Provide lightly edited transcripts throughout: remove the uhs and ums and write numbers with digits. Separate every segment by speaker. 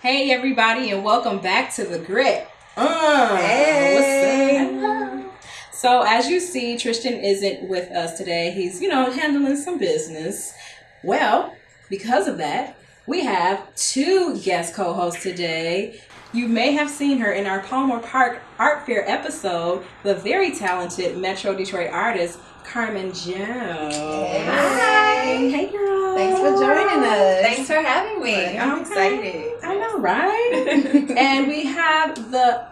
Speaker 1: Hey everybody, and welcome back to The Grit.
Speaker 2: Hey.
Speaker 1: What's up? So as you see, Tristan isn't with us today. He's, handling some business. Well, because of that, we have two guest co-hosts today. You may have seen her in our Palmer Park Art Fair episode, the very talented Metro Detroit artist, Carmen Jones.
Speaker 2: Hi.
Speaker 1: Hey girl.
Speaker 2: Thanks for joining us.
Speaker 3: Thanks for having me.
Speaker 2: I'm excited.
Speaker 1: I know, right? And we have the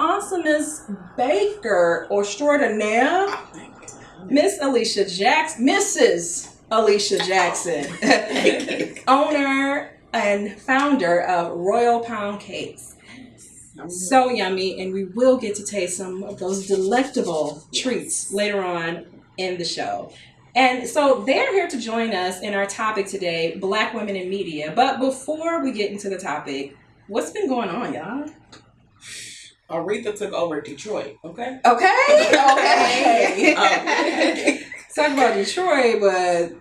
Speaker 1: awesomest baker extraordinaire, Miss Alicia Jackson, Mrs. Alicia Jackson, owner and founder of Royal Pound Cakes. So yummy, and we will get to taste some of those delectable treats later on in the show. And so they're here to join us in our topic today, Black Women in Media. But before we get into the topic, what's been going on, y'all?
Speaker 4: Aretha took over Detroit, okay?
Speaker 1: Okay. Talk about Detroit, but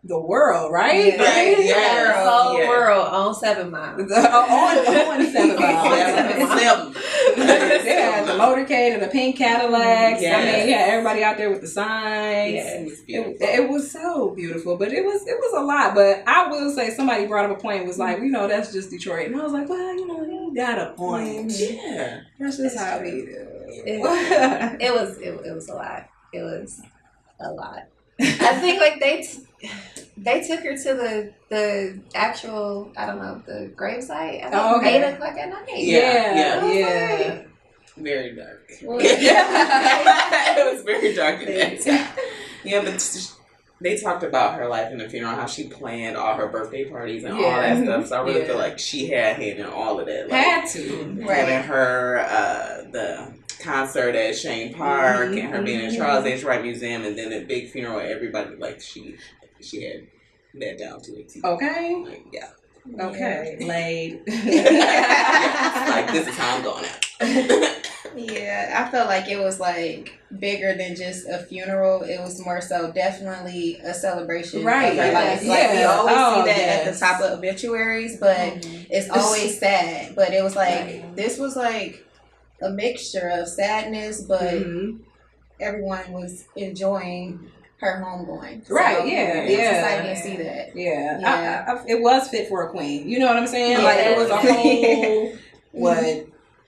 Speaker 1: the world, right?
Speaker 2: Yeah. Right.
Speaker 4: Yeah.
Speaker 3: The whole
Speaker 4: Yeah.
Speaker 3: world on 7 miles.
Speaker 1: On 7 miles. Yeah, the motorcade and the pink Cadillacs.
Speaker 4: Yes.
Speaker 1: I mean, yeah, everybody out there with the signs.
Speaker 3: Yes.
Speaker 1: It was so beautiful, but it was a lot. But I will say, somebody brought up a point and was like, that's just Detroit, and I was like, well, you got a point.
Speaker 4: Yeah.
Speaker 1: That's just how we do.
Speaker 3: It was a lot. It was a lot. I think like they took her to the actual, I don't know, the gravesite at
Speaker 1: Oh, okay.
Speaker 3: 8 o'clock at night.
Speaker 1: Yeah.
Speaker 4: Very dark.
Speaker 3: Well,
Speaker 4: It was very dark in there. Yeah, but they talked about her life in the funeral, how she planned all her birthday parties and all that stuff. So I really feel like she had hand in all of that. Like,
Speaker 1: Had to.
Speaker 4: having her the concert at Shane Park and her being in Charles H. Wright Museum, and then a big funeral. Everybody she had that down to a T.
Speaker 1: Okay.
Speaker 4: Like, yeah.
Speaker 1: Okay. Laid.
Speaker 4: Like, this is how I'm going out.
Speaker 2: Yeah, I felt like it was like bigger than just a funeral. It was more so definitely a celebration
Speaker 1: Right.
Speaker 2: of her life.
Speaker 1: Yeah.
Speaker 2: Like we always
Speaker 1: Oh,
Speaker 2: see that
Speaker 1: yes.
Speaker 2: at the top of obituaries, but it's always sad. But it was like this was like a mixture of sadness, but everyone was enjoying her homegoing. So
Speaker 1: Right, yeah.
Speaker 2: it's exciting to see that.
Speaker 1: Yeah. It was fit for a queen. You know what I'm saying?
Speaker 3: Yeah.
Speaker 1: Like, it was a whole,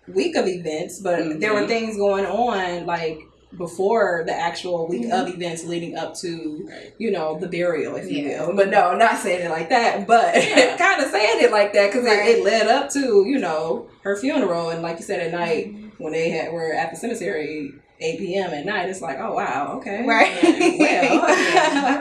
Speaker 1: week of events, but there were things going on, like, before the actual week of events leading up to, the burial, if you will. But no, not saying it like that, but kind of saying it like that, because it led up to, her funeral. And like you said, at night, when they were at the cemetery, 8 p.m. at night, it's like, oh, wow, okay.
Speaker 2: Right.
Speaker 1: Well.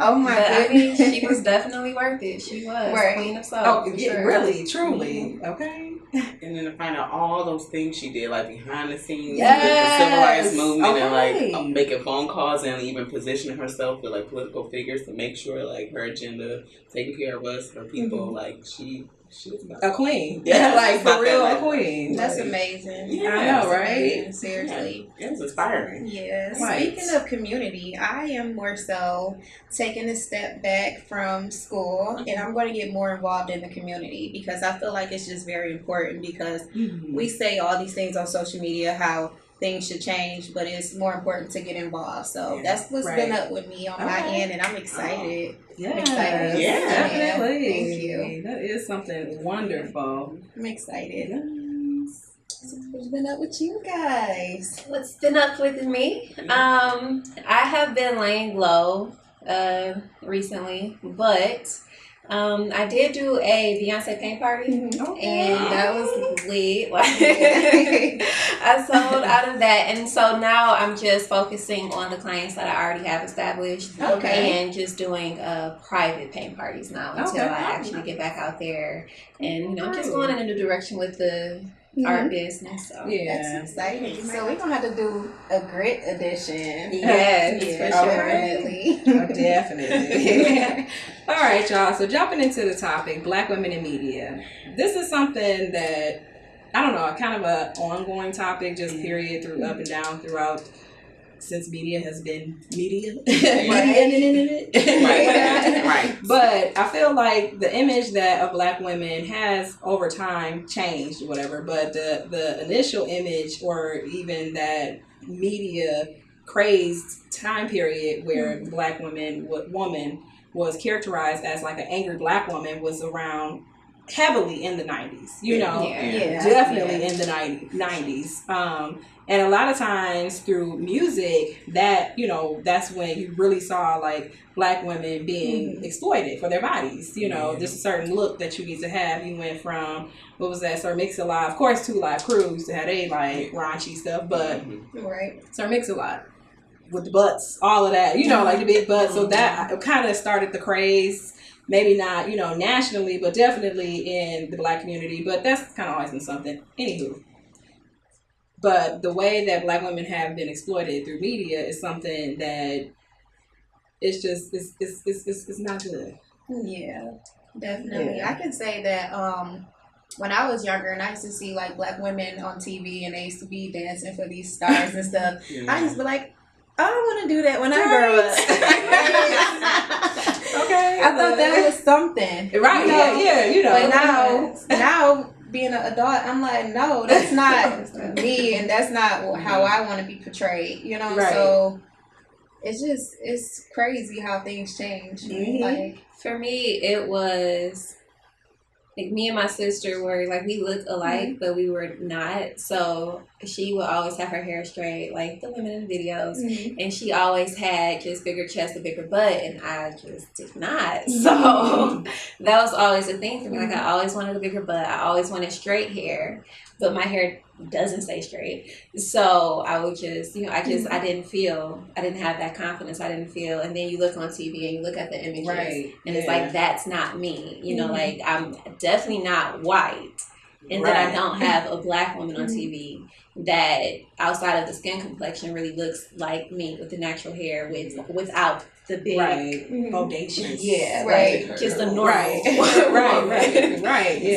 Speaker 2: Oh, my
Speaker 3: But I
Speaker 2: goodness.
Speaker 3: mean, she was definitely worth it. She was Queen of Soul.
Speaker 1: Oh,
Speaker 3: for
Speaker 1: yeah,
Speaker 3: sure.
Speaker 1: really, truly. Okay.
Speaker 4: And then to find out all those things she did, like behind the scenes,
Speaker 1: Yes.
Speaker 4: with the civil rights movement,
Speaker 1: Okay.
Speaker 4: and like making phone calls and even positioning herself with like political figures to make sure like her agenda, taking care of us, her people, like she was about
Speaker 1: A queen.
Speaker 4: Yeah,
Speaker 1: like, for
Speaker 4: about
Speaker 1: real,
Speaker 4: that
Speaker 1: a queen.
Speaker 2: That's
Speaker 1: like,
Speaker 2: amazing.
Speaker 4: Yeah.
Speaker 1: I know,
Speaker 2: That's
Speaker 1: right?
Speaker 2: amazing. Seriously.
Speaker 4: It was inspiring.
Speaker 2: Yeah.
Speaker 1: Right.
Speaker 2: Speaking of community, I am more so taking a step back from school, and I'm going to get more involved in the community because I feel like it's just very important because we say all these things on social media, how things should change, but it's more important to get involved. So that's what's been up with me on my end, and I'm excited.
Speaker 1: Yeah,
Speaker 2: I'm excited.
Speaker 4: Yeah.
Speaker 1: definitely.
Speaker 2: Thank you.
Speaker 1: That is something wonderful.
Speaker 2: I'm excited.
Speaker 1: Yes.
Speaker 2: So what's been up with you guys?
Speaker 3: What's been up with me? I have been laying low recently, but I did do a Beyonce paint party, and that was lit. Like, I sold out of that, and so now I'm just focusing on the clients that I already have established, and just doing private paint parties now until I actually get back out there, and I'm just going in a new direction with the art business. So
Speaker 2: That's exciting. So we're gonna have to do a grit edition.
Speaker 3: Yes,
Speaker 2: for sure.
Speaker 1: Definitely. All right, y'all. So jumping into the topic, Black women in media. This is something that, I don't know, kind of an ongoing topic, just period, through up and down throughout, since media has been media.
Speaker 4: Right.
Speaker 1: Right.
Speaker 4: Right.
Speaker 1: But But I feel like the image that of Black women has over time changed or whatever. But the initial image, or even that media crazed time period where the Black woman was characterized as like an angry Black woman, was around heavily in the 90s, definitely in the 90s. And a lot of times through music, that, that's when you really saw like Black women being exploited for their bodies, just a certain look that you need to have. You went from, what was that, Sir Mix-a-Lot, of course, 2 Live Crew used to have a like raunchy stuff, but Sir Mix-a-Lot with the butts, all of that, like the big butts. So that kind of started the craze. Maybe not, nationally, but definitely in the Black community. But that's kind of always been something. Anywho. But the way that Black women have been exploited through media is something that it's just, it's not good.
Speaker 2: Yeah, definitely. Yeah. I can say that when I was younger and I used to see like Black women on TV and they used to be dancing for these stars and stuff, I used to be like, I don't want to do that when I grow up. Okay. I thought that was something.
Speaker 1: Right,
Speaker 2: But now being an adult, I'm like, no, that's not me, and that's not how I want to be portrayed, Right. So it's crazy how things change. Like,
Speaker 3: for me, it was like me and my sister were like, we looked alike, but we were not. So she would always have her hair straight, like the women in the videos. And she always had just bigger chest, a bigger butt, and I just did not. So that was always a thing for me. Like, I always wanted a bigger butt. I always wanted straight hair, but my hair doesn't stay straight. So I would just, I didn't have that confidence. I didn't feel, and then you look on TV and you look at the images, and it's like, that's not me. Like, I'm definitely not white. And then I don't have a Black woman on TV that outside of the skin complexion really looks like me with the natural hair without the big
Speaker 1: foundations.
Speaker 3: Just a normal
Speaker 1: right.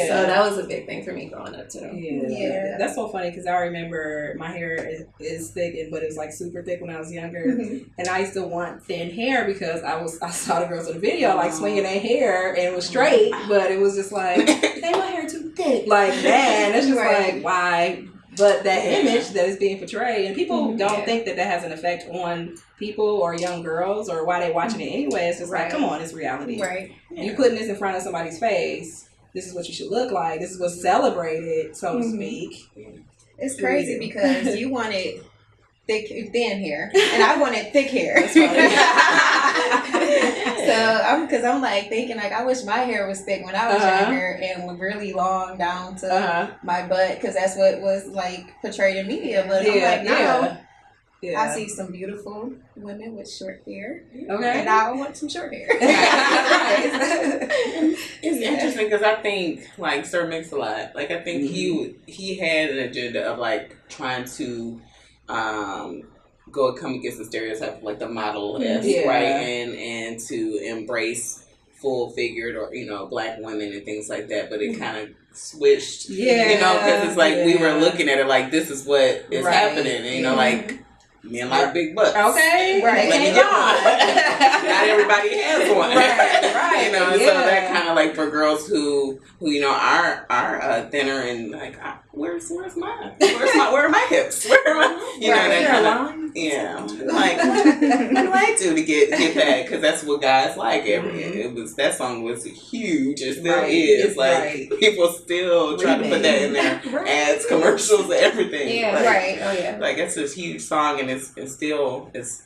Speaker 3: So that was a big thing for me growing up too.
Speaker 1: That's so funny because I remember my hair is thick, but it was like super thick when I was younger, and I used to want thin hair because I saw the girls in the video like swinging their hair and it was straight, but it was just like, they my hair too thick, like that. It's just like, why? But that image that is being portrayed, and people don't think that has an effect on people or young girls or why they're watching it anyway. It's just like, come on, it's reality.
Speaker 2: Right.
Speaker 1: You putting this in front of somebody's face, this is what you should look like. This is what's celebrated, so to speak.
Speaker 2: It's crazy because you wanted thin hair, and I wanted thick hair. So I'm like thinking like, I wish my hair was thick when I was younger and really long down to my butt, because that's what was like portrayed in media. But I'm like, no. I see some beautiful women with short hair, and I want some short hair.
Speaker 4: It's interesting because I think like Sir Mix-a-Lot, like I think he had an agenda of like trying to come against the stereotype of like the model-esque, right, and to embrace full-figured or Black women and things like that, but it kind of switched, because it's like we were looking at it like this is what is happening, and like men like big butts.
Speaker 1: Okay.
Speaker 4: Right. Let me get one. Not everybody has one.
Speaker 1: Right.
Speaker 4: So that kind of like for girls who are thinner and like, where's mine? Where are my hips? Where are my, that kind of, like, what do I do to get back? Because that's what guys like. That song was huge. It still is. Like, people still try to put that in their ads, commercials, everything.
Speaker 2: Yeah.
Speaker 4: Like,
Speaker 2: right. Oh yeah.
Speaker 4: Like, it's this huge song, and it's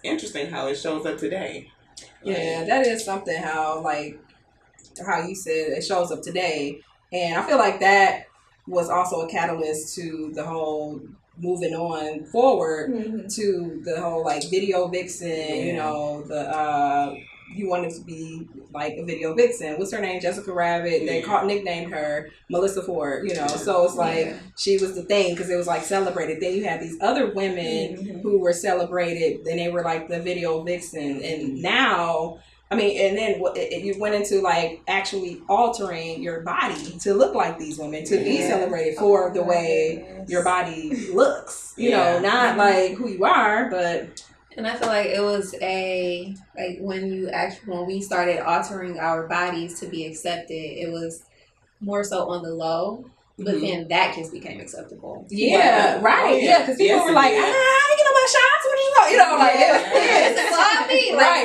Speaker 4: interesting how it shows up today.
Speaker 1: Yeah, that is something how you said it shows up today. And I feel like that was also a catalyst to the whole moving on forward to the whole like video vixen, you wanted to be like a video vixen. What's her name? Jessica Rabbit. They nicknamed her Melissa Ford, So it's like she was the thing because it was like celebrated. Then you had these other women who were celebrated, and they were like the video vixen. And now, and then you went into like actually altering your body to look like these women, to be celebrated for the way your body looks. Not like who you are, but.
Speaker 3: And I feel like it was when we started altering our bodies to be accepted, it was more so on the low. But then that just became acceptable.
Speaker 1: Yeah, right. Yeah, because people were like, you know my shots? What you know? Like,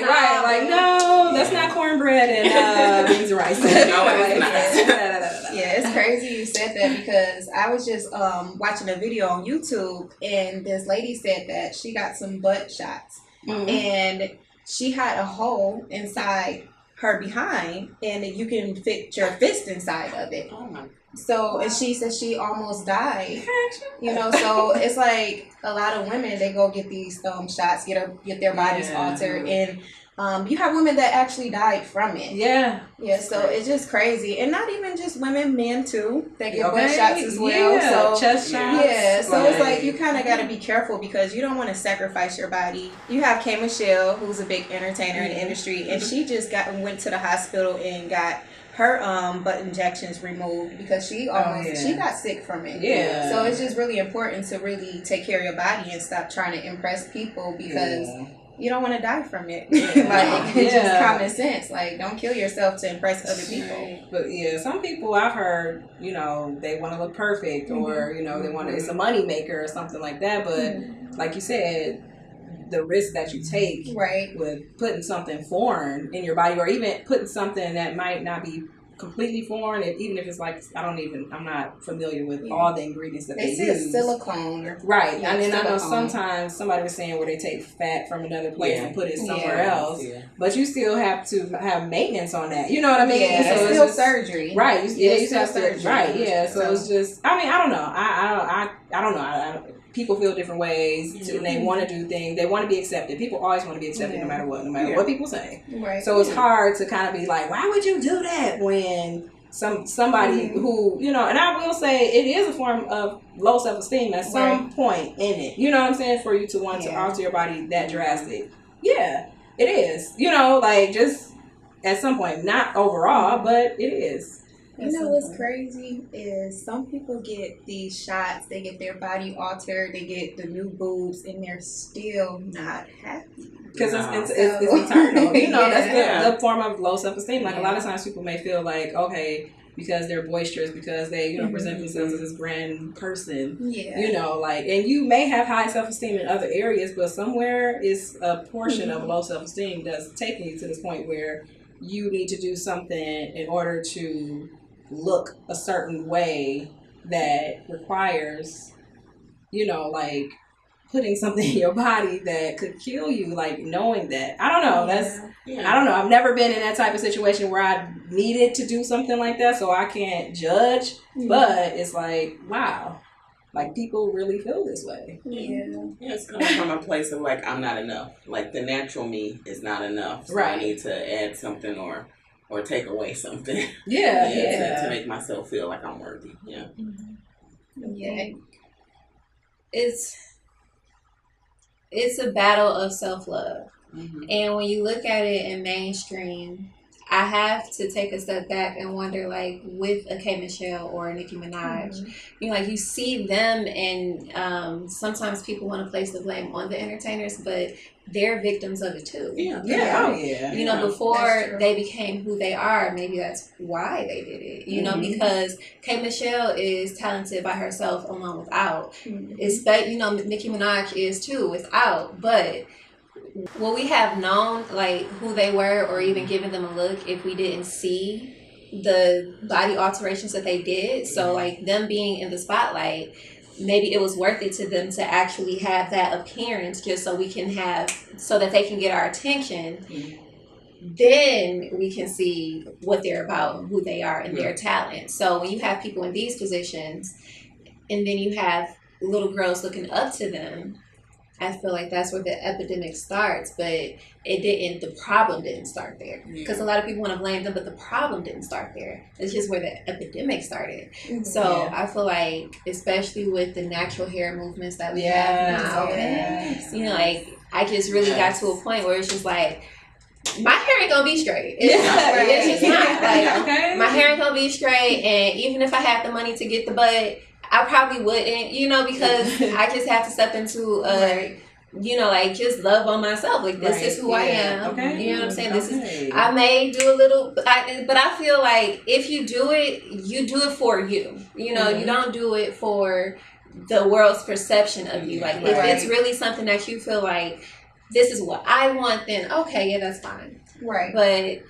Speaker 1: right. Like, no, that's not cornbread and beans and rice.
Speaker 4: No, it's not.
Speaker 2: Yeah, it's crazy you said that because I was just watching a video on YouTube and this lady said that she got some butt shots and she had a hole inside her behind and you can fit your fist inside of it.
Speaker 4: Oh my.
Speaker 2: So, and she said she almost died. You know, so it's like a lot of women, they go get these shots, get their bodies altered, and you have women that actually died from it.
Speaker 1: Yeah.
Speaker 2: Yeah, so it's just crazy. And not even just women, men too. They get butt shots as well.
Speaker 1: Yeah,
Speaker 2: so
Speaker 1: chest shots.
Speaker 2: Yeah, so it's like you kind of got to be careful because you don't want to sacrifice your body. You have K. Michelle, who's a big entertainer in the industry, and she just went to the hospital and got her butt injections removed because she got sick from it.
Speaker 1: Yeah.
Speaker 2: So it's just really important to really take care of your body and stop trying to impress people because you don't want to die from it. Like it's just common sense. Like don't kill yourself to impress other people.
Speaker 1: But some people I've heard, they want to look perfect or they want to. It's a money maker or something like that. But like you said, the risk that you take with putting something foreign in your body or even putting something that might not be completely foreign, even if it's like I'm not familiar with all the ingredients that they use.
Speaker 2: Silicone.
Speaker 1: Right. Yeah, and then I know sometimes somebody was saying where they take fat from another place and put it somewhere else. Yeah. But you still have to have maintenance on that. You know what I mean?
Speaker 2: Yeah,
Speaker 1: so
Speaker 2: it's still surgery.
Speaker 1: Right. You
Speaker 2: still
Speaker 1: have surgery. Right, yeah. So it's just I don't know. I don't know. People feel different ways and they want to do things. They want to be accepted. People always want to be accepted no matter what people say. Right. So it's hard to kind of be like, why would you do that when somebody who, and I will say it is a form of low self-esteem at some point in it. You know what I'm saying? For you to want to alter your body that drastic. Yeah, it is. Like just at some point, not overall, but it is.
Speaker 2: You know what's crazy is some people get these shots, they get their body altered, they get the new boobs, and they're still not happy. Because
Speaker 1: it's internal. That's the form of low self-esteem. Like a lot of times people may feel like, okay, because they're boisterous, because they, present themselves as this grand person. Yeah. And you may have high self-esteem in other areas, but somewhere is a portion of low self-esteem that's taking you to this point where you need to do something in order to look a certain way that requires, like putting something in your body that could kill you, like knowing that. I don't know. I don't know. I've never been in that type of situation where I needed to do something like that, so I can't judge. But it's like, wow, like people really feel this way.
Speaker 4: Yeah, it's coming from a place of like, I'm not enough. Like the natural me is not enough. So I need to add something or take away something. To make myself feel like I'm worthy. Yeah.
Speaker 3: Yeah. It's a battle of self-love. And when you look at it in mainstream, I have to take a step back and wonder, like, with a K. Michelle or a Nicki Minaj, you see them and sometimes people want to place the blame on the entertainers, but they're victims of it too. Before they became who they are, maybe that's why they did it, because K. Michelle is talented by herself alone without. Nicki Minaj is too without, but would we have known like who they were or even given them a look if we didn't see the body alterations that they did? So like them being in the spotlight, maybe it was worth it to them to actually have that appearance just so that they can get our attention. Then we can see what they're about and who they are and their talent. So when you have people in these positions and then you have little girls looking up to them, I feel like that's where the epidemic starts, but the problem didn't start there. Because a lot of people want to blame them, but the problem didn't start there. It's just where the epidemic started. So I feel like, especially with the natural hair movements that we have now, I just really got to a point where it's just like, my hair ain't gonna be straight. It's just not. Like, my hair ain't gonna be straight, and even if I had the money to get the butt, I probably wouldn't, because I just have to step into you know, like just love on myself. Like this is who I am.
Speaker 1: Okay.
Speaker 3: You know what I'm saying? This is, I may do a little, but I feel like if you do it, you do it for you. You know, you don't do it for the world's perception of you. Like if it's really something that you feel like this is what I want, then okay, yeah, that's fine.
Speaker 2: Right.
Speaker 3: But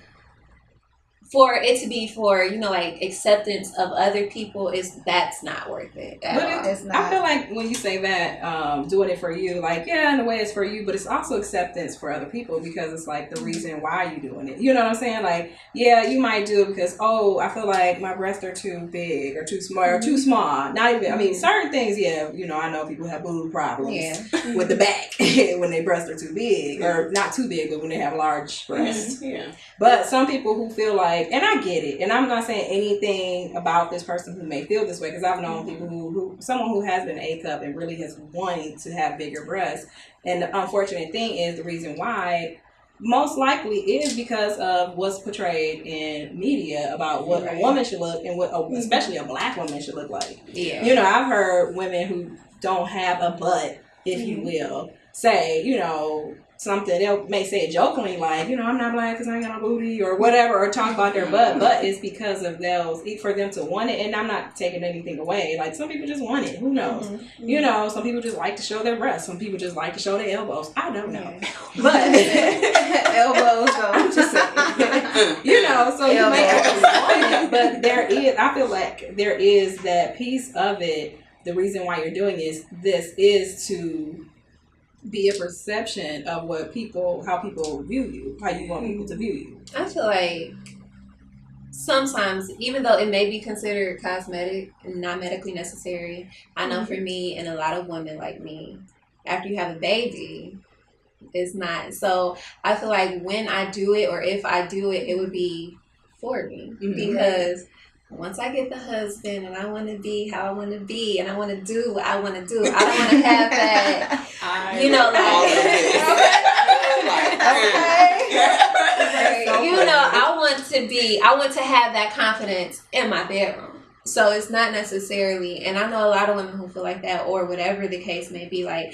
Speaker 3: for it to be for, you know, like acceptance of other people, that's not worth it at all.
Speaker 2: It's not.
Speaker 1: I feel like when you say that, doing it for you, like, yeah, in a way it's for you, but it's also acceptance for other people, because it's like the reason why you're doing it. You know what I'm saying? Like, yeah, you might do it because, oh, I feel like my breasts are too big or too small or too small. Not even, I mean, certain things, yeah, you know, I know people have boob problems with the back when their breasts are too big, or not too big, but when they have large breasts.
Speaker 4: Yeah.
Speaker 1: But some people who feel like, and I get it, and I'm not saying anything about this person who may feel this way, because I've known people who someone who has been A cup and really has wanted to have bigger breasts, and the unfortunate thing is the reason why most likely is because of what's portrayed in media about what a woman should look, and what especially a black woman should look like. Yeah, you know, I've heard women who don't have a butt, if you will, say, you know, something, they may say it jokingly, like, you know, I'm not black because I ain't got no booty or whatever, or talk about their butt, but it's because of those, for them to want it. And I'm not taking anything away. Like, some people just want it. Who knows? You know, some people just like to show their breasts. Some people just like to show their elbows. I don't know. But
Speaker 2: elbows, though.
Speaker 1: I'm just saying. You know, so you may actually want it, but there is, I feel like there is that piece of it. The reason why you're doing this is to be a perception of how people view you, how you want people to view you.
Speaker 3: I feel like sometimes, even though it may be considered cosmetic and not medically necessary, I know for me and a lot of women like me, after you have a baby, it's not. So I feel like when I do it, or if I do it, it would be for me, because once I get the husband and I want to be how I want to be and I want to do what I want to do, I don't want to have that, you know, like, you know, I want to have that confidence in my bedroom. So it's not necessarily, and I know a lot of women who feel like that, or whatever the case may be, like,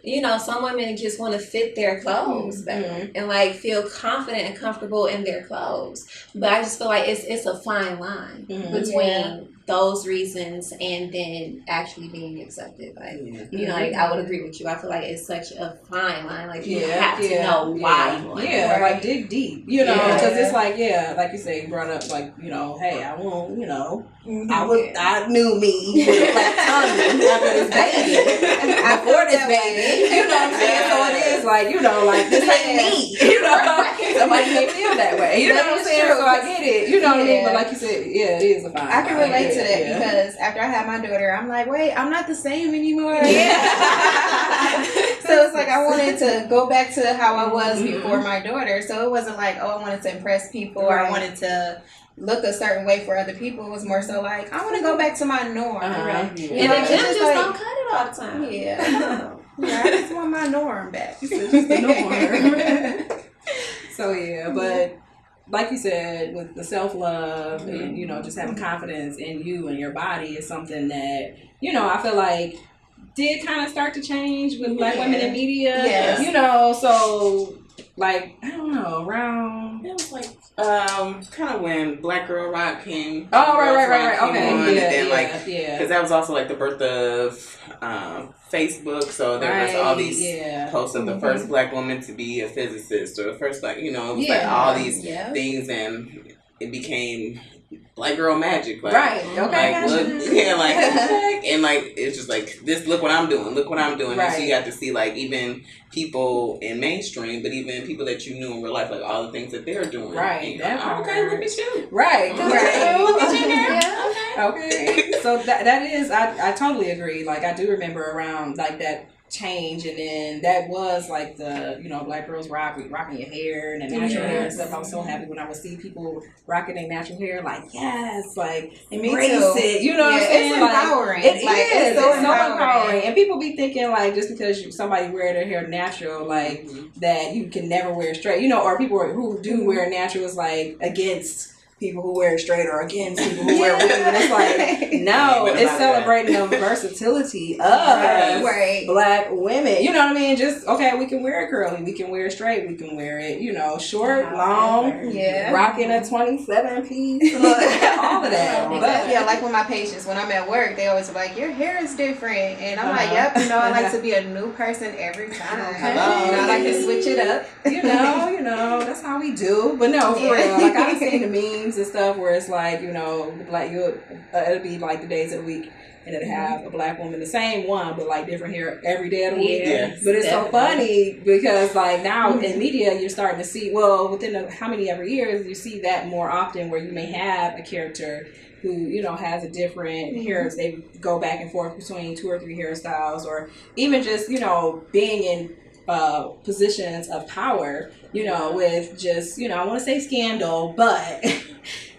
Speaker 3: you know, some women just want to fit their clothes better and like feel confident and comfortable in their clothes. But I just feel like it's a fine line between those reasons and then actually being accepted. Like, you know, like I would agree with you. I feel like it's such a fine line. Like you have to know why you want it.
Speaker 1: Like dig deep, you know, because it's like, like you say, you brought up like, you know, hey, I won't, you know, I knew me with a black tongue after this baby, before this baby. You know what I'm saying? So it is like, you know, like this ain't me. You know, somebody may feel that way. You know what I'm saying? So I get it. You know what I mean? But like you said, it is a fine.
Speaker 2: I can relate to that because after I had my daughter, I'm like, wait, I'm not the same anymore. So it's like I wanted to go back to how I was before my daughter. So it wasn't like, oh, I wanted to impress people or I wanted to look a certain way for other people. It was more so like, I want to go back to my norm.
Speaker 3: And the gym just don't cut it all the time.
Speaker 2: Yeah, I just want my norm back.
Speaker 1: It's just the norm. So but like you said, with the self-love and, you know, just having confidence in you and your body is something that, you know, I feel like did kind of start to change with black women in media. Yes. You know, so like, I don't know, around...
Speaker 4: It was like, kind of when Black Girl Rock came.
Speaker 1: Oh, right. Okay.
Speaker 4: And then because that was also like the birth of Facebook, so there was all these posts of the first black woman to be a physicist, or the first, like, you know, it was like all these things, and it became Black Girl Magic, like, like, look, and like it's just like this. Look what I'm doing. And so you got to see like even people in mainstream, but even people that you knew in real life, like all the things that they're doing.
Speaker 1: Right.
Speaker 4: Okay, look at you.
Speaker 1: Right.
Speaker 3: Yeah.
Speaker 1: Okay. So that is, I totally agree. Like I do remember around like that change, and then that was like the, you know, black girls rocking your hair and the natural hair and stuff. I was so happy when I would see people rocking their natural hair, like, yes, like embrace it, you know what I'm saying?
Speaker 2: It's empowering.
Speaker 1: Like, it's so empowering. And people be thinking like just because somebody wear their hair natural, like that you can never wear straight, you know, or people who do wear natural is like against people who wear it straight or against people who wear weave. And it's like, no, it's celebrating the versatility of Black women. You know what I mean? Just, okay, we can wear it curly, we can wear it straight, we can wear it, short, long, rocking a 27-piece, all of that.
Speaker 2: But, like with my patients, when I'm at work, they always be like, your hair is different. And I'm like, yep, I like to be a new person every time. I like to switch it up.
Speaker 1: That's how we do. But no, for real, like I've seen the memes and stuff where it's like, like it'll be like the days of the week and it'll have a Black woman, the same one, but like different hair every day of the week. But it's so funny because like now in media you're starting to see, within how many ever years you see that more often where you may have a character who, has a different hair. They go back and forth between 2 or 3 hairstyles, or even just, being in positions of power, with just, I want to say scandal, but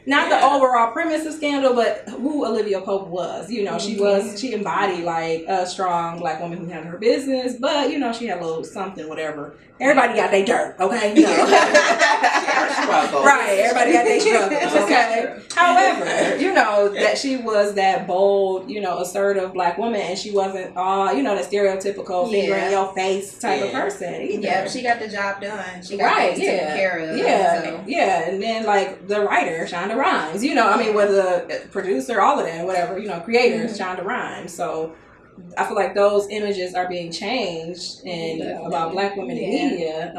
Speaker 1: not the overall premise of Scandal, but who Olivia Pope was. She embodied like a strong Black woman who had her business, but she had a little something, whatever. Everybody got their dirt, okay? Right, everybody got their struggles, okay? However, that she was that bold, assertive Black woman, and she wasn't all, that stereotypical finger in your face type of person either.
Speaker 2: Yeah, she got the job done. She got things taken care of.
Speaker 1: And then like the writer, Shonda Rhimes, with the producer, all of that, whatever, creators, Shonda Rhimes. So I feel like those images are being changed about Black women in media.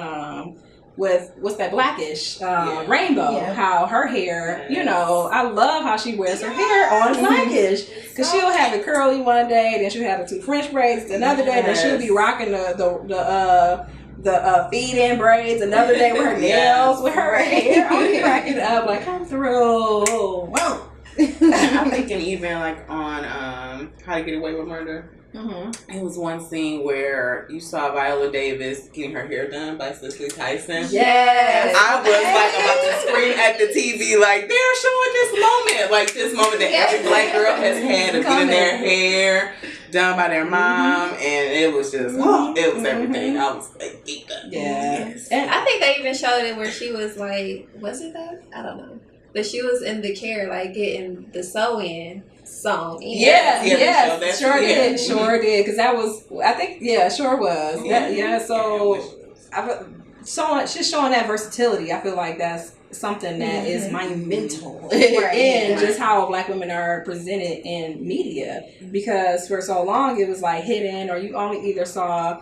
Speaker 1: With what's that Blackish Rainbow, how her hair, I love how she wears her hair on Blackish, because she'll have it curly one day, then she'll have the 2 French braids another day, then she'll be rocking the feed-in braids another day with her nails, with her hair. I'll be racking up like, come through. Whoa.
Speaker 4: I'm thinking even like on How to Get Away with Murder. It was one scene where you saw Viola Davis getting her hair done by Cicely Tyson.
Speaker 1: Yes.
Speaker 4: I was like about to scream at the TV like, they're showing this moment that every Black girl has had of getting their hair done by their mom, and it was just it was everything. I was like, eat that.
Speaker 1: Yes.
Speaker 3: And I think they even showed it where she was like, was it that? I don't know. But she was in the care, like getting the sew-in song.
Speaker 1: Yes, sure did. Sure did. Because that was, I think, sure was. She's showing that versatility. I feel like that's something that is monumental in just how Black women are presented in media, because for so long it was like hidden, or you only either saw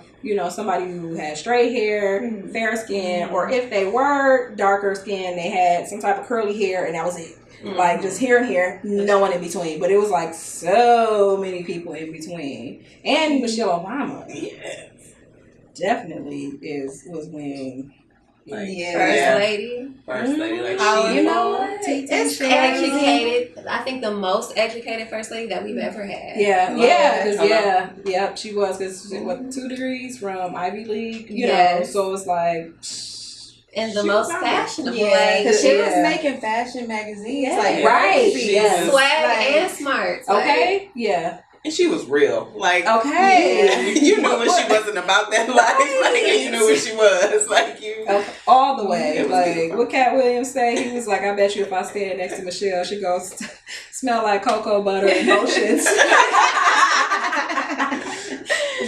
Speaker 1: somebody who had straight hair, fair skin, or if they were darker skin, they had some type of curly hair, and that was it. Like just here and here, no one in between. But it was like so many people in between. And Michelle Obama, definitely was when.
Speaker 3: First lady.
Speaker 4: Like
Speaker 3: it's educated. I think the most educated first lady that we've ever had.
Speaker 1: She was, because 2 degrees from Ivy League, know, so it's like.
Speaker 3: And the most fashionable,
Speaker 2: because she was making fashion magazines,
Speaker 3: swag and smart,
Speaker 1: okay,
Speaker 4: and she was real, like
Speaker 1: you
Speaker 4: know when she wasn't about that life, and you knew when she was,
Speaker 1: all the way. Like what Cat Williams say, he was like, I bet you if I stand next to Michelle, she goes smell like cocoa butter and lotions.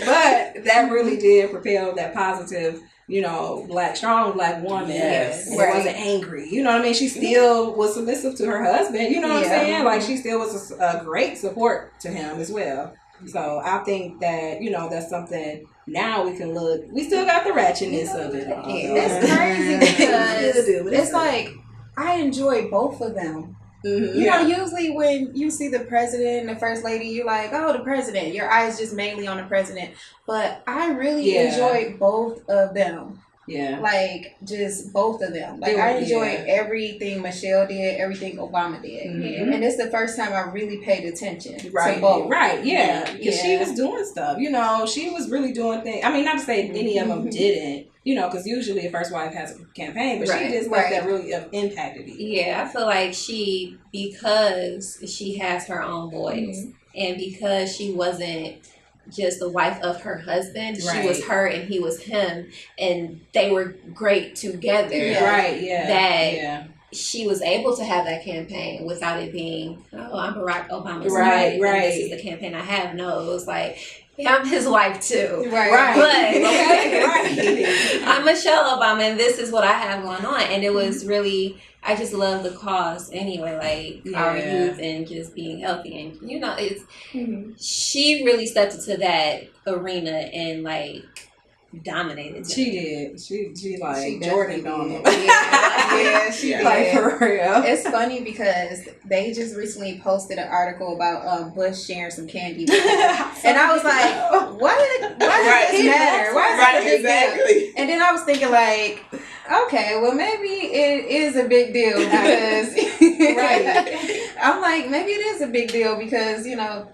Speaker 1: But that really did propel that positive, strong Black woman.
Speaker 4: Yes.
Speaker 1: And wasn't angry. You know what I mean? She still was submissive to her husband. You know what I'm saying? Like she still was a great support to him as well. So I think that, that's something now we can look. We still got the ratchetness of it.
Speaker 2: It's crazy because it's like, I enjoy both of them. Usually when you see the president and the first lady, you're like, oh, the president. Your eyes just mainly on the president. But I really enjoy both of them.
Speaker 1: Yeah.
Speaker 2: Like, just both of them. Like, I enjoy everything Michelle did, everything Obama did. And it's the first time I really paid attention to both.
Speaker 1: Right, because she was doing stuff. She was really doing things. I mean, not to say any of them didn't. Because usually a first wife has a campaign, but she did stuff that really impacted you.
Speaker 3: Yeah, I feel like because she has her own voice, and because she wasn't just the wife of her husband, she was her and he was him, and they were great together. she was able to have that campaign without it being, oh, I'm Barack Obama's
Speaker 1: right,
Speaker 3: wife, and this is the campaign I have. No, it was like, yeah, I'm his wife too.
Speaker 2: Right.
Speaker 3: But I'm Michelle Obama, and this is what I have going on. And it was really, I just love the cause anyway, like our youth and just being healthy. And, you know, it's, she really stepped into that arena and, like, dominated.
Speaker 1: She did. She like Jordan on them.
Speaker 2: She did.
Speaker 1: Like, for real.
Speaker 2: It's funny because they just recently posted an article about Bush sharing some candy with her. And I was like, why does this matter? Why is it a big deal? And then I was thinking like, okay, well maybe it is a big deal because I'm like, maybe it is a big deal because, you know,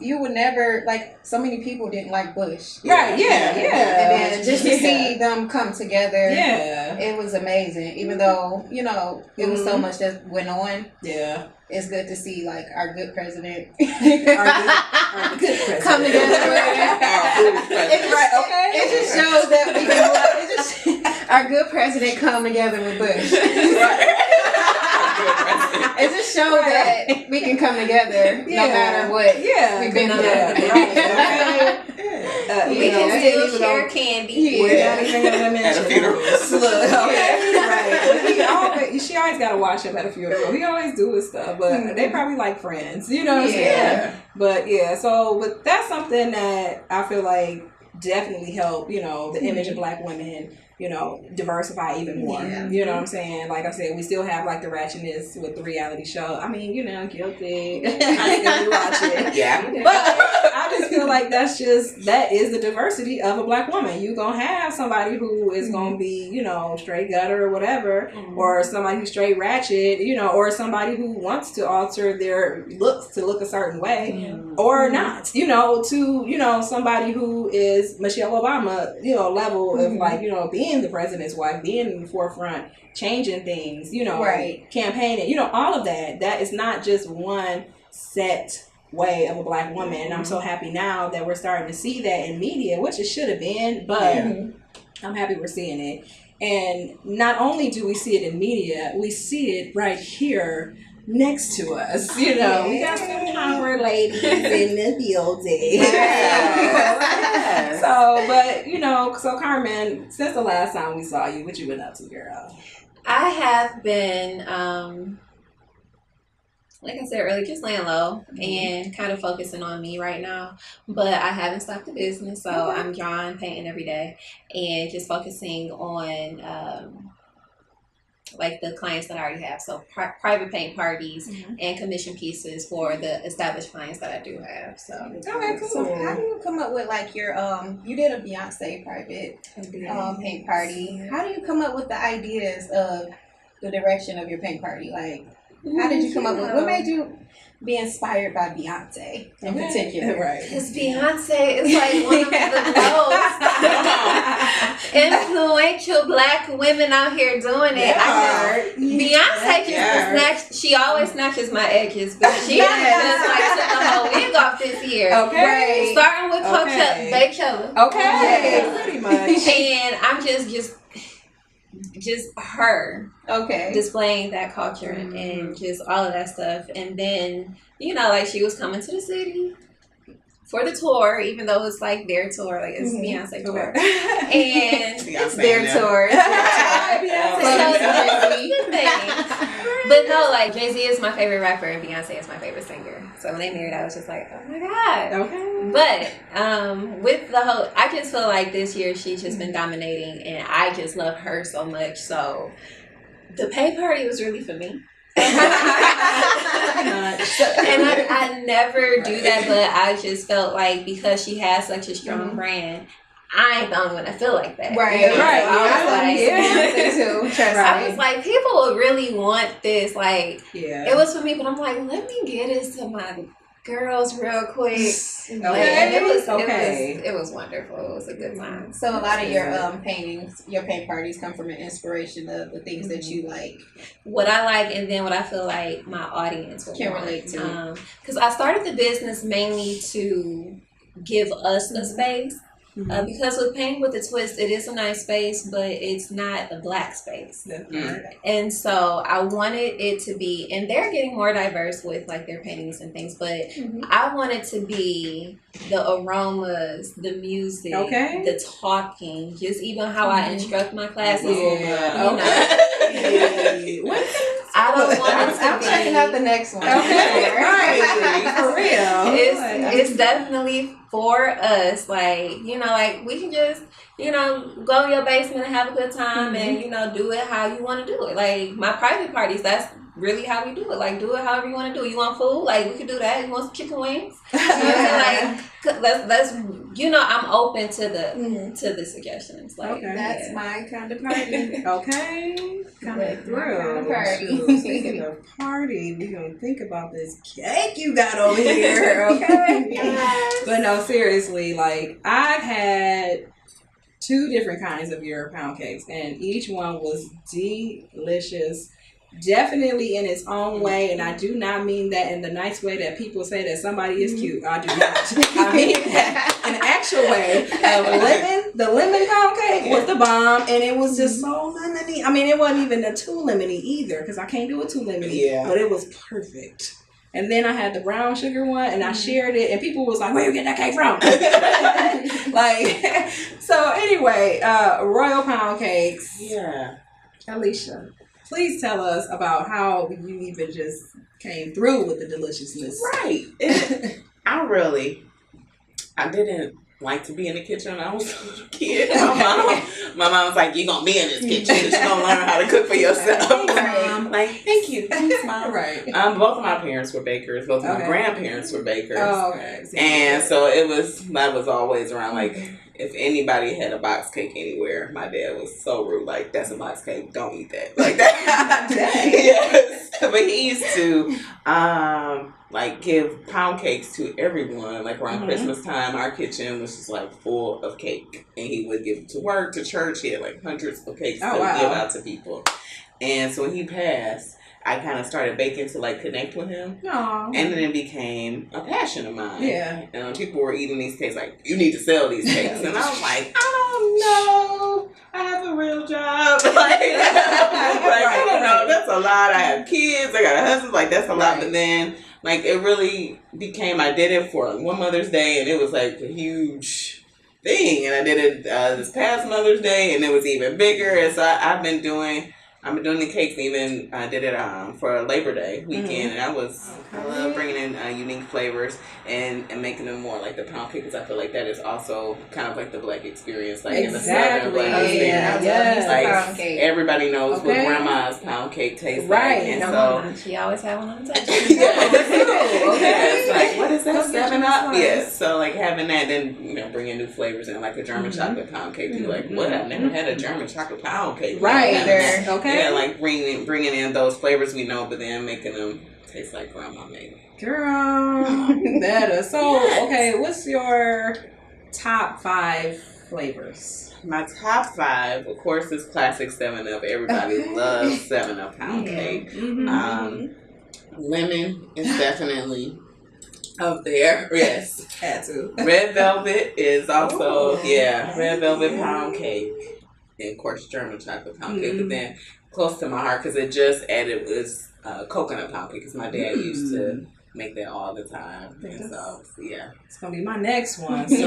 Speaker 2: you would never, like, so many people didn't like Bush.
Speaker 1: Right, yeah.
Speaker 2: And then just to see them come together,
Speaker 1: yeah,
Speaker 2: it was amazing. Even though, you know, it was so much that went on.
Speaker 1: Yeah.
Speaker 2: It's good to see, like, our good president
Speaker 1: our good president
Speaker 2: come together. It just shows that we can, our good president come together with Bush. It just shows that we can come together no matter what we've been through.
Speaker 3: We can still share candy.
Speaker 1: We're not even gonna mention
Speaker 4: at a funeral.
Speaker 1: Right. She always gotta watch him at a funeral. He always do his stuff, but they probably like friends. You know what I'm saying? But but that's something that I feel like definitely help, you know, the image of Black women, you know, diversify even more. You know what I'm saying? Like I said, we still have like the ratchetness with the reality show. I mean, you know, guilty. I still watch it.
Speaker 4: Yeah.
Speaker 1: But I just feel like that is the diversity of a Black woman. You gonna have somebody who is gonna be, you know, straight gutter or whatever, or somebody who's straight ratchet, you know, or somebody who wants to alter their looks to look a certain way, or not, you know, to, you know, somebody who is Michelle Obama, you know, level of like, you know, being the president's wife, being in the forefront, changing things, you know, campaigning, you know, all of that. That is not just one set way of a Black woman. And I'm so happy now that we're starting to see that in media, which it should have been, but I'm happy we're seeing it. And not only do we see it in media, we see it right here next to us. You know, we got some power ladies in the building. So, but, you know, so Carmen, since the last time we saw you, what you been up to, girl?
Speaker 3: I have been, like I said earlier, just laying low and kind of focusing on me right now. But I haven't stopped the business, so I'm drawing, painting every day, and just focusing on like the clients that I already have. So private paint parties and commission pieces for the established clients that I do have. So
Speaker 2: okay, cool. So how do you come up with like your you did a Beyonce private paint party. How do you come up with the ideas of the direction of your paint party? Like, how did you come up with, what made you be inspired by Beyonce in particular?
Speaker 1: Right.
Speaker 3: Because Beyonce is like one of the most influential Black women out here doing it. Beyonce just she always snatches my edges, but she just like took the whole wig off this year.
Speaker 1: Okay.
Speaker 3: Starting with Coachella.
Speaker 1: Okay. Pretty much.
Speaker 3: And I'm just her displaying that culture and just all of that stuff. And then, you know, like she was coming to the city for the tour, even though it's like their tour, like it's Beyonce tour. And
Speaker 2: it's their tour.
Speaker 3: But no, like Jay-Z is my favorite rapper and Beyonce is my favorite singer. So when they married, I was just like, oh my God.
Speaker 1: Okay.
Speaker 3: But with the whole, I just feel like this year she's just been dominating and I just love her so much. So the pay party was really for me. And I never do that, but I just felt like because she has such a strong brand, I ain't the only one that feel like that.
Speaker 2: Right,
Speaker 3: you know?
Speaker 2: I was like,
Speaker 3: I was like, people really want this. Like, it was for me, but I'm like, let me get this to my girls real quick. And it was wonderful. It was a good time.
Speaker 2: So a lot of your paintings, your paint parties come from an inspiration of the things that you like.
Speaker 3: What I like, and then what I feel like my audience
Speaker 2: can relate to.
Speaker 3: Because I started the business mainly to give us a space Because with Paint with a Twist, it is a nice space, but it's not a black space. And so I wanted it to be, and they're getting more diverse with like their paintings and things, but I wanted to be the aromas, the music, the talking, just even how I instruct my classes. I don't want it to
Speaker 2: I'm checking out the next one.
Speaker 1: Okay, right, for real.
Speaker 3: It's definitely for us. Like, you know, like we can just, you know, go in your basement and have a good time and, you know, do it how you want to do it. Like my private parties, that's really how we do it. Like, do it however you want to do it. You want food? Like, we can do that. You want some chicken wings? You know what I'm saying? Like, let's, you know, I'm open to the suggestions. Like,
Speaker 2: that's my kind of party.
Speaker 1: Coming through. Speaking of party, we're going to think about this cake you got over here, okay? But no, seriously, like, I've had 2 different kinds of your pound cakes, and each one was delicious. Definitely in its own way, and I do not mean that in the nice way that people say that somebody is cute. I do not. I mean that in the actual way of the lemon pound cake was the bomb, and it was just so lemony. I mean, it wasn't even a too lemony either, because I can't do it too lemony, but it was perfect. And then I had the brown sugar one, and I shared it, and people was like, "Where you get that cake from?" Like, so anyway, Royal Pound Cakes.
Speaker 4: Yeah,
Speaker 1: Alicia, please tell us about how you even just came through with the deliciousness.
Speaker 4: Right. I didn't like to be in the kitchen when I was a little kid. My mom was like, "You're going to be in this kitchen. You're going to learn how to cook for yourself." Like, thank you. Thanks, Mom.
Speaker 1: Right.
Speaker 4: Both of my parents were bakers. Both of my grandparents were bakers.
Speaker 1: Oh, okay.
Speaker 4: And so that was always around, like, if anybody had a box cake anywhere, my dad was so rude. Like, that's a box cake. Don't eat that. Like that. Yes. But he used to, like, give pound cakes to everyone. Like, around Christmas time, our kitchen was just, like, full of cake. And he would give it to work, to church. He had, like, hundreds of cakes to give out to people. And so when he passed, I kind of started baking to, like, connect with him.
Speaker 1: Aww.
Speaker 4: And then it became a passion of mine.
Speaker 1: Yeah.
Speaker 4: And people were eating these cakes like, "You need to sell these cakes." And I was like, "I don't know. I have a real job." I don't know. That's a lot. I have kids. I got a husband. Like, that's a lot. But then, like, it really became, I did it for one Mother's Day, and it was, like, a huge thing. And I did it this past Mother's Day, and it was even bigger. And so I've been doing the cakes. Even I did it for Labor Day weekend, and I love bringing in unique flavors and making them more like the pound cake, because I feel like that is also kind of like the Black experience, like in the Southern Black experience. Like, everybody knows what grandma's pound cake tastes like, and so
Speaker 3: she always had one on the table.
Speaker 4: It's like, what is that? 7-Up? Yes. So like having that, then bringing new flavors in, like a German chocolate pound cake. You're like, what? I've never had a German chocolate pound cake.
Speaker 1: Right.
Speaker 4: Yeah, like bringing in those flavors we know, but then making them taste like grandma made.
Speaker 1: Girl, better. So, okay, what's your top 5 flavors?
Speaker 4: My top 5, of course, is classic 7-Up. Everybody loves 7-Up pound cake. Lemon is definitely up there. Yes.
Speaker 1: Had to.
Speaker 4: Red velvet is also, red velvet pound cake. And, of course, German chocolate pound cake. But then close to my heart, because it just added was coconut pound cake, because my dad used to make that all the time. And so, it's
Speaker 1: gonna be my next one. So
Speaker 3: they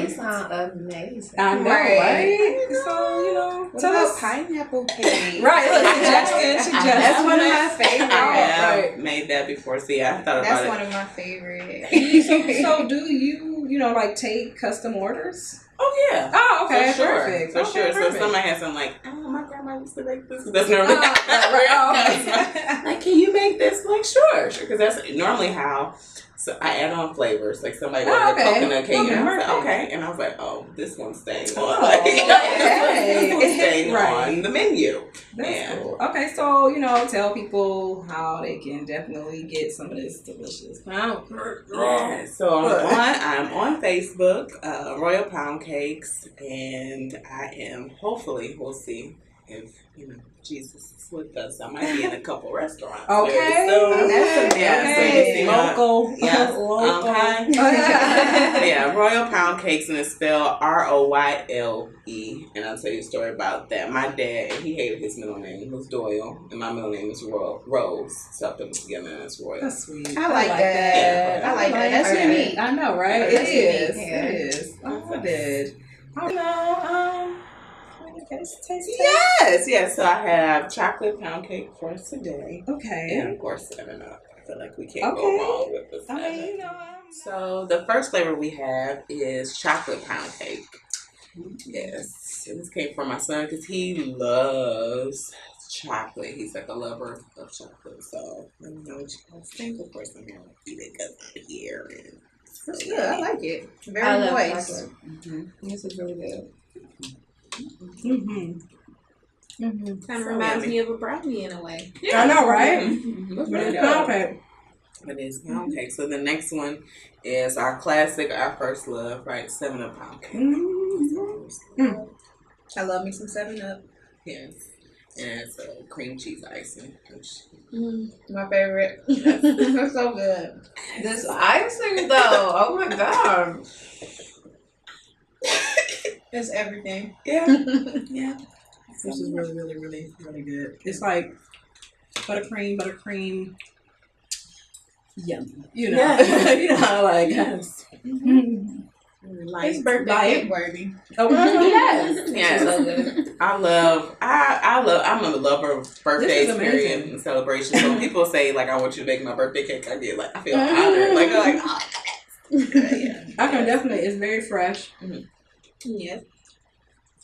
Speaker 3: sound amazing.
Speaker 1: I know, right? So
Speaker 2: what about pineapple cake?
Speaker 1: Right. Suggestion.
Speaker 2: That's one of my favorites.
Speaker 4: I have made that before. See, I thought about it.
Speaker 2: That's one of my favorites.
Speaker 1: So do you like take custom orders?
Speaker 4: Oh yeah.
Speaker 1: Oh, okay.
Speaker 4: For sure.
Speaker 1: Perfect.
Speaker 4: For sure.
Speaker 1: Perfect.
Speaker 4: So somebody has something like, my grandma used to make this. That's normally like, can you make this? Like, sure. Because that's normally how. So I add on flavors. Like somebody got a coconut cake, and I was like, okay. And I was like, oh, this one's staying on. This one's staying on the menu.
Speaker 1: That's cool. Okay, so tell people how they can definitely get some of this delicious pound cake.
Speaker 4: So I'm on Facebook, Royal Pound Cakes, and I am hopefully, we'll see if Jesus is with us. I might be in a couple restaurants.
Speaker 1: Okay.
Speaker 4: So,
Speaker 2: That's
Speaker 1: okay. Local.
Speaker 4: Yes.
Speaker 1: Local.
Speaker 4: Yeah, Royal Pound Cakes, and it's spelled Royle. And I'll tell you a story about that. My dad, and he hated his middle name, was Doyle, and my middle name is Rose. So I put them together and it's Royal.
Speaker 1: That's sweet.
Speaker 2: I like that.
Speaker 4: Yeah.
Speaker 2: I like that. That's unique.
Speaker 1: I know, right?
Speaker 2: That's
Speaker 1: It is.
Speaker 2: unique. Yeah.
Speaker 1: It is. I did. I know. Taste.
Speaker 4: Yes. So I have chocolate pound cake for us today.
Speaker 1: Okay.
Speaker 4: And of course, 7-Up. I feel like we can't go wrong with the 7.
Speaker 1: I mean, you know.
Speaker 4: So the first flavor we have is chocolate pound cake. Yes. And this came from my son because he loves chocolate. He's like a lover of chocolate. So let me know what you guys think. Of course, I'm going to eat it because I'm here. And
Speaker 2: That's good. I like it. Very
Speaker 3: I love
Speaker 2: moist.
Speaker 3: chocolate.
Speaker 4: Mm-hmm.
Speaker 3: This is really good.
Speaker 2: Kind of reminds me of a brownie in a way.
Speaker 1: Yeah. I know, right?
Speaker 4: Mm-hmm.
Speaker 1: But it's pound cake.
Speaker 4: It is pound cake. So the next one is our classic, our first love, right? 7-Up pound cake.
Speaker 1: Mm-hmm.
Speaker 2: I love me some 7-Up.
Speaker 4: Yes. And it's cream cheese icing.
Speaker 2: My favorite. That's so good.
Speaker 3: This icing though, oh my god.
Speaker 2: It's everything.
Speaker 4: Yeah. Yeah.
Speaker 1: This is really, really, really, really good. It's like buttercream. Yummy. You know.
Speaker 2: Yeah.
Speaker 1: You know how like
Speaker 4: Yes.
Speaker 2: Like, it's birthday cake worthy.
Speaker 1: Oh, yes.
Speaker 4: Yes.
Speaker 3: So good.
Speaker 4: I'm a lover of birthdays, period, and celebrations. So when people say, like, I want you to make my birthday cake, I get, like, I feel honored. Like, I'm like, oh, yeah.
Speaker 1: I can definitely, it's very fresh.
Speaker 4: Mm-hmm.
Speaker 2: Yeah.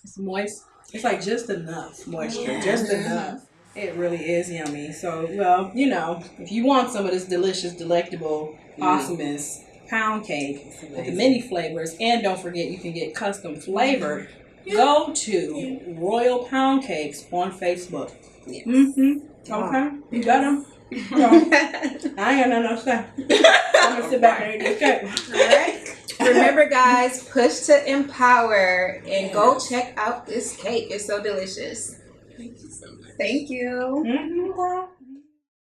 Speaker 1: It's moist. It's like just enough moisture. Just enough. It really is yummy. So, well, you know, if you want some of this delicious, delectable, awesomest pound cake with the many flavors, and don't forget you can get custom flavored, go to Royal Pound Cakes on Facebook.
Speaker 4: Yes.
Speaker 1: Mm-hmm. Okay. You got them? So, I ain't got nothing else to say. I'm going to sit back and eat this cake.
Speaker 2: All right. Remember, guys, push to empower and go check out this cake. It's so delicious.
Speaker 4: Thank you so much.
Speaker 2: Thank you.
Speaker 1: Mm-hmm.